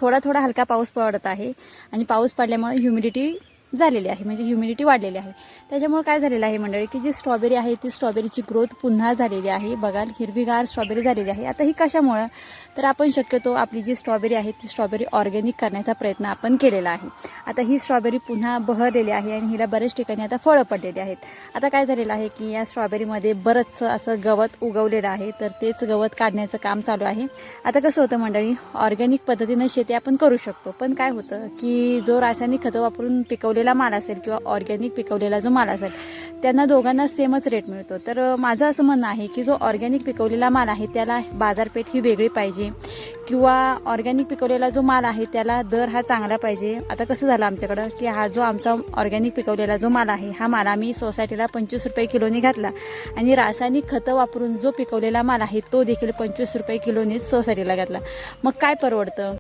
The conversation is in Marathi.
थोडा थोडा हलका पाऊस पडत आहे आणि पाऊस पडल्यामुळे ह्युमिडिटी झालेली आहे, म्हणजे ह्युमिडिटी वाढलेली आहे. त्याच्यामुळे काय झालेलं आहे मंडळी, की जी स्ट्रॉबेरी आहे ती स्ट्रॉबेरीची ग्रोथ पुन्हा झालेली आहे. बघा हिरवीगार स्ट्रॉबेरी झालेली आहे. आता ही कशामुळं, तर आपण शक्यतो आपली जी स्ट्रॉबेरी आहे ती स्ट्रॉबेरी ऑर्गॅनिक करण्याचा प्रयत्न आपण केलेला आहे. आता ही स्ट्रॉबेरी पुन्हा बहरलेली आहे आणि हिला बऱ्याच ठिकाणी आता फळं पडलेली आहेत. आता काय झालेलं आहे की या स्ट्रॉबेरीमध्ये बरंचसं असं गवत उगवलेलं आहे, तर तेच गवत काढण्याचं काम चालू आहे. आता कसं होतं मंडळी, ऑर्गॅनिक पद्धतीनं शेती आपण करू शकतो, पण काय होतं की जो रासायनिक खतं वापरून पिकवलेला माल असेल किंवा ऑर्गॅनिक पिकवलेला जो माल असेल त्यांना दोघांना सेमच रेट मिळतो. तर माझं असं म्हणणं आहे की जो ऑर्गॅनिक पिकवलेला माल आहे त्याला बाजारपेठ ही वेगळी पाहिजे, किंवा ऑर्गॅनिक पिकवलेला जो माल आहे त्याला दर हा चांगला पाहिजे. आता कसं झालं आमच्याकडं की हा जो आमचा ऑर्गॅनिक पिकवलेला जो माल आहे हा माल आम्ही सोसायटीला 25 रुपये किलोने घातला आणि रासायनिक खतं वापरून जो पिकवलेला माल आहे तो देखील 25 रुपये किलोनेच सोसायटीला घातला. मग काय परवडतं?